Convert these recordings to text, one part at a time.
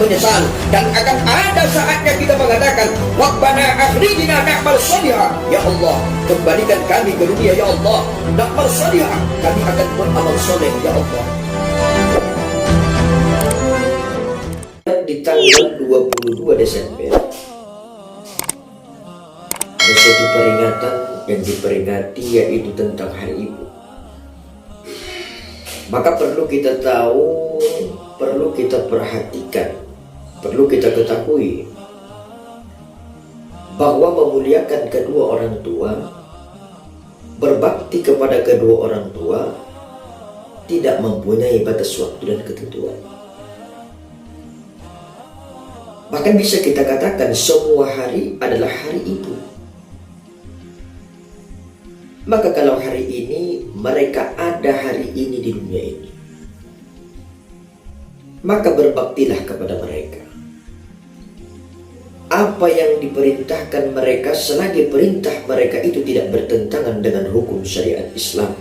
menyesal, dan akan ada saatnya kita mengatakan, Rabbana akhrijna na'mal shalihan. Ya Allah, kembalikan kami ke dunia ya Allah, na'mal shalihan, kami akan beramal soleh ya Allah. Di tanggal 22 Desember ada suatu peringatan yang diperingati, yaitu tentang Hari Ibu. Maka perlu kita tahu, perlu kita perhatikan, perlu kita ketahui bahwa memuliakan kedua orang tua, berbakti kepada kedua orang tua, tidak mempunyai batas waktu dan ketentuan. Bahkan bisa kita katakan semua hari adalah hari ibu. Maka kalau hari ini mereka ada hari ini di dunia ini, maka berbaktilah kepada mereka. Apa yang diperintahkan mereka selagi perintah mereka itu tidak bertentangan dengan hukum syariat Islam,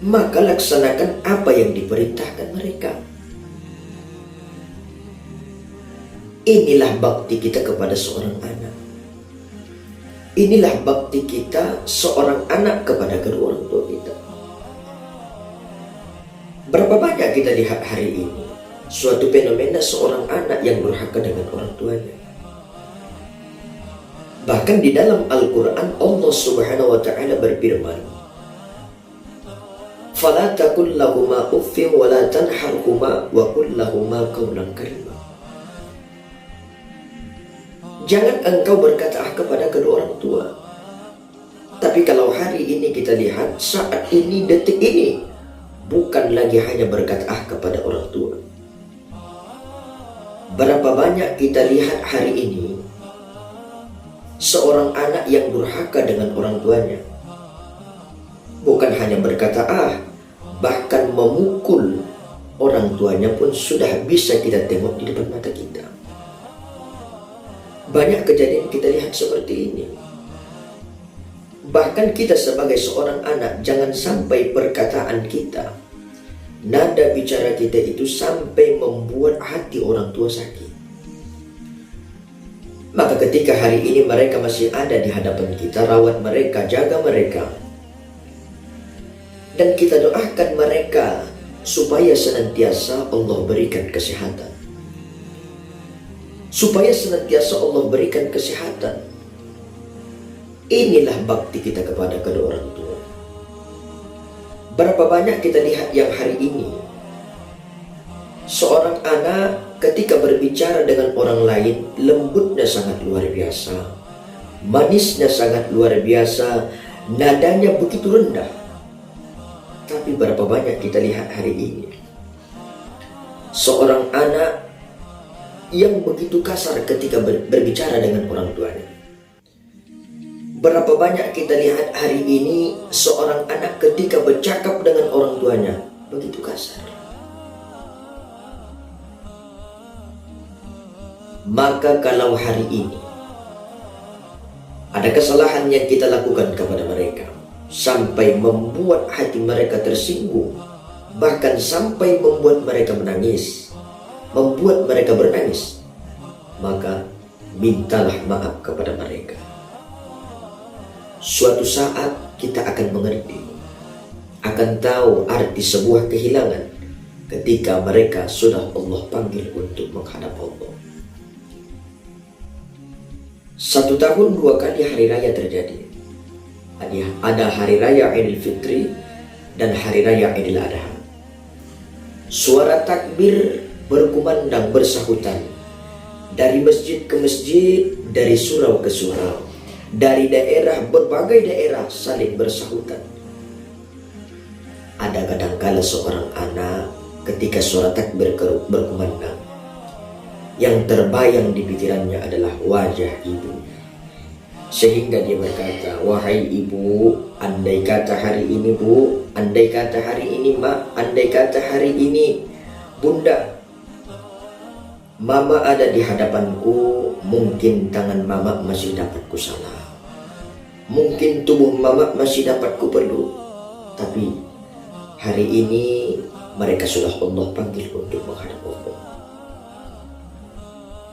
maka laksanakan apa yang diperintahkan mereka. Inilah bakti kita kepada seorang anak. Inilah bakti kita seorang anak kepada kedua orang tua kita. Berapa banyak kita lihat hari ini suatu fenomena seorang anak yang durhaka dengan orang tuanya. Bahkan di dalam Al-Quran Allah Subhanahu wa ta'ala berfirman, "Fala taqul lahuma uffin wa la tanharhuma wa qul lahuma qawlan karima." Jangan engkau berkata kepada kedua orang tua. Tapi kalau hari ini kita lihat, saat ini, detik ini, bukan lagi hanya berkata kepada orang tua. Berapa banyak kita lihat hari ini seorang anak yang durhaka dengan orang tuanya. Bukan hanya berkata bahkan memukul orang tuanya pun sudah bisa kita tengok di depan mata kita. Banyak kejadian kita lihat seperti ini. Bahkan kita sebagai seorang anak, jangan sampai perkataan kita, nada bicara kita itu sampai membuat hati orang tua sakit. Maka ketika hari ini mereka masih ada di hadapan kita, rawat mereka, jaga mereka, dan kita doakan mereka supaya senantiasa Allah berikan kesehatan, supaya senantiasa Allah berikan kesehatan. Inilah bakti kita kepada kedua orang tua. Berapa banyak kita lihat yang hari ini seorang anak ketika berbicara dengan orang lain, lembutnya sangat luar biasa, manisnya sangat luar biasa, nadanya begitu rendah. Tapi berapa banyak kita lihat hari ini seorang anak yang begitu kasar ketika berbicara dengan orang tuanya. Berapa banyak kita lihat hari ini seorang anak ketika bercakap dengan orang tuanya begitu kasar. Maka kalau hari ini ada kesalahan yang kita lakukan kepada mereka sampai membuat hati mereka tersinggung, bahkan sampai membuat mereka menangis, membuat mereka bernangis, maka mintalah maaf kepada mereka. Suatu saat kita akan mengerti, akan tahu arti sebuah kehilangan ketika mereka sudah Allah panggil untuk menghadap Allah. 1 tahun 2 kali hari raya terjadi. Ada hari raya Idul Fitri dan hari raya Idul Adha. Suara takbir berkumandang bersahutan dari masjid ke masjid, dari surau ke surau, dari daerah, berbagai daerah saling bersahutan. Ada kadangkala seorang anak ketika suara takbir berkumandang, yang terbayang di pikirannya adalah wajah ibunya, sehingga dia berkata, "Wahai ibu, andai kata hari ini bu, andai kata hari ini mak, andai kata hari ini bunda, mama ada di hadapanku, mungkin tangan mama masih dapat ku salah, mungkin tubuh mama masih dapat ku peluk, tapi hari ini mereka sudah Allah panggil untuk menghadap Allah.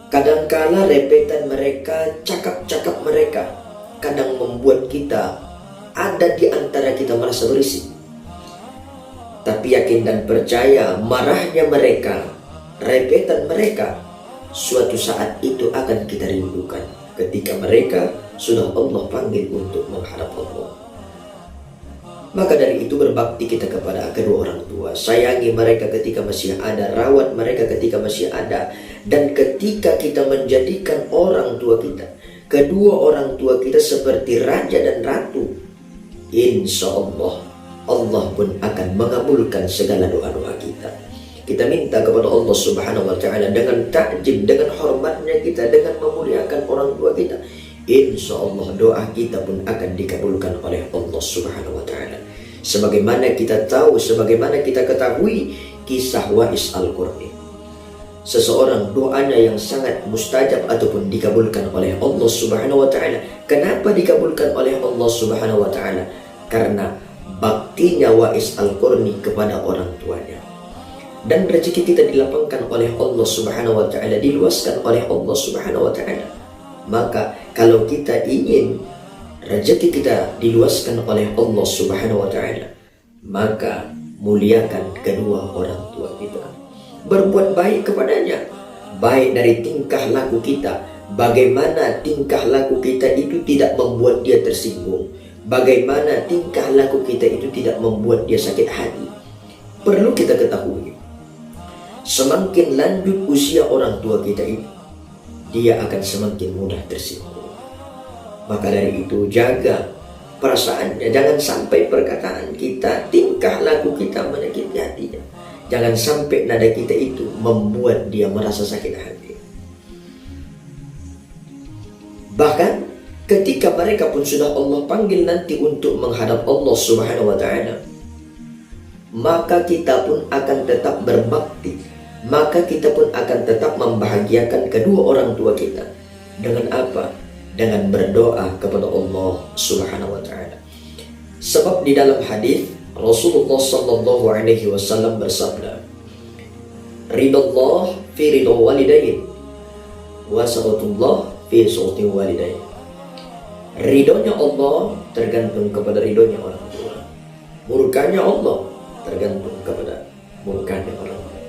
Kadangkala repetan mereka, cakap-cakap mereka kadang membuat kita ada di antara kita merasa berisik. Tapi yakin dan percaya, marahnya mereka, repetan mereka, suatu saat itu akan kita rindukan ketika mereka sudah Allah panggil untuk menghadap Allah. Maka dari itu berbakti kita kepada kedua orang tua. Sayangi mereka ketika masih ada, rawat mereka ketika masih ada. Dan ketika kita menjadikan orang tua kita, kedua orang tua kita seperti raja dan ratu, insya Allah, Allah pun akan mengabulkan segala doa-doa kita. Kita minta kepada Allah Subhanahu wa Ta'ala dengan takjib, dengan hormatnya kita, dengan memuliakan orang tua kita. Insya Allah doa kita pun akan dikabulkan oleh Allah Subhanahu wa Ta'ala. Sebagaimana kita tahu, sebagaimana kita ketahui kisah Wa'is Al-Qarni. Seseorang doanya yang sangat mustajab ataupun dikabulkan oleh Allah Subhanahu wa Ta'ala. Kenapa dikabulkan oleh Allah Subhanahu wa Ta'ala? Karena baktinya Wa'is Al-Qarni kepada orang tuanya. Dan rezeki kita dilapangkan oleh Allah Subhanahu wa Ta'ala, diluaskan oleh Allah Subhanahu wa Ta'ala. Maka kalau kita ingin rezeki kita diluaskan oleh Allah Subhanahu wa Ta'ala, maka muliakan kedua orang tua kita. Berbuat baik kepadanya, baik dari tingkah laku kita. Bagaimana tingkah laku kita itu tidak membuat dia tersinggung, bagaimana tingkah laku kita itu tidak membuat dia sakit hati. Perlu kita ketahui, semakin lanjut usia orang tua kita itu, dia akan semakin mudah tersinggung. Maka dari itu jaga perasaannya, jangan sampai perkataan kita, tingkah laku kita menyakiti hatinya. Jangan sampai nada kita itu membuat dia merasa sakit hati. Bahkan ketika mereka pun sudah Allah panggil nanti untuk menghadap Allah Subhanahu wa Ta'ala, maka kita pun akan tetap berbakti, maka kita pun akan tetap membahagiakan kedua orang tua kita. Dengan apa? Dengan berdoa kepada Allah Subhanahu wa Ta'ala. Sebab di dalam hadis Rasulullah sallallahu alaihi wasallam bersabda, "Ridallah fi ridha walidain wa sakhatullah fi sakhati walidain." Ridhonya Allah tergantung kepada ridhonya orang tua. Murkanya Allah tergantung kepada murkanya orang tua.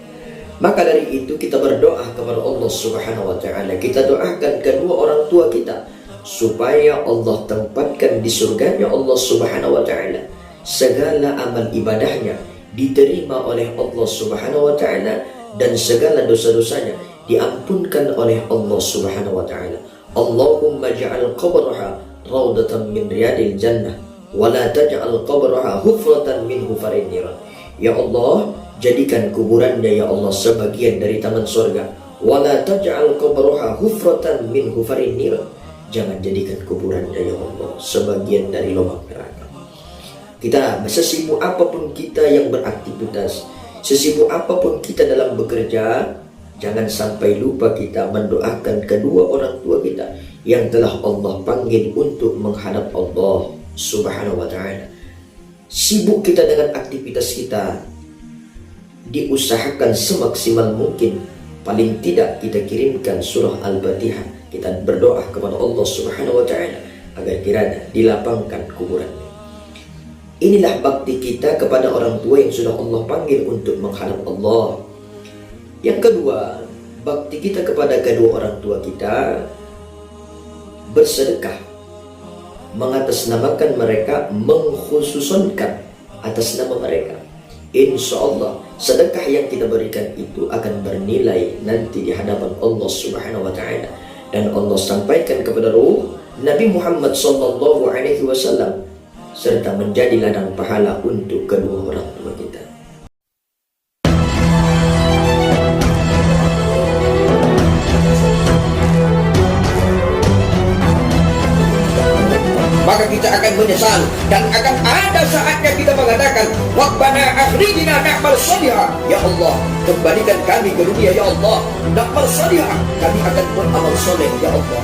Maka dari itu kita berdoa kepada Allah Subhanahu wa Ta'ala. Kita doakan kedua orang tua kita supaya Allah tempatkan di surganya Allah Subhanahu wa Ta'ala. Segala amal ibadahnya diterima oleh Allah Subhanahu wa Ta'ala, dan segala dosa-dosanya diampunkan oleh Allah Subhanahu wa Ta'ala. Allahumma ja'al qabraha raudatan min riyadil jannah wa la taj'al qabraha hufratan min hufarin niran. Ya Allah, jadikan kuburannya ya Allah sebagian dari taman surga. Wa la taj'al qabraha hufratan min hufarin niran. Jangan jadikan kuburannya ya Allah sebagian dari lubang neraka. Kita sesibuk apapun kita yang beraktivitas, sesibuk apapun kita dalam bekerja, jangan sampai lupa kita mendoakan kedua orang tua kita yang telah Allah panggil untuk menghadap Allah Subhanahu wa Ta'ala. Sibuk kita dengan aktivitas kita, diusahakan semaksimal mungkin, paling tidak kita kirimkan surah Al-Fatihah. Kita berdoa kepada Allah Subhanahu wa Ta'ala agar kiranya dilapangkan kuburannya. Inilah bakti kita kepada orang tua yang sudah Allah panggil untuk menghadap Allah. Yang kedua, bakti kita kepada kedua orang tua kita, bersedekah, mengatasnamakan mereka, mengkhususkan atas nama mereka. Insya Allah sedekah yang kita berikan itu akan bernilai nanti di hadapan Allah Subhanahu wa Ta'ala. Dan Allah sampaikan kepada ruh Nabi Muhammad sallallahu alaihi wasallam, serta menjadi ladang pahala untuk kedua orang tua kita. Maka kita akan menyesal dan akan ada saatnya kita mengatakan, Rabbana akhrijna na'mal shalihan. Ya Allah, kembalikan kami ke dunia ya Allah, na'mal shalihan, kami akan beramal soleh ya Allah.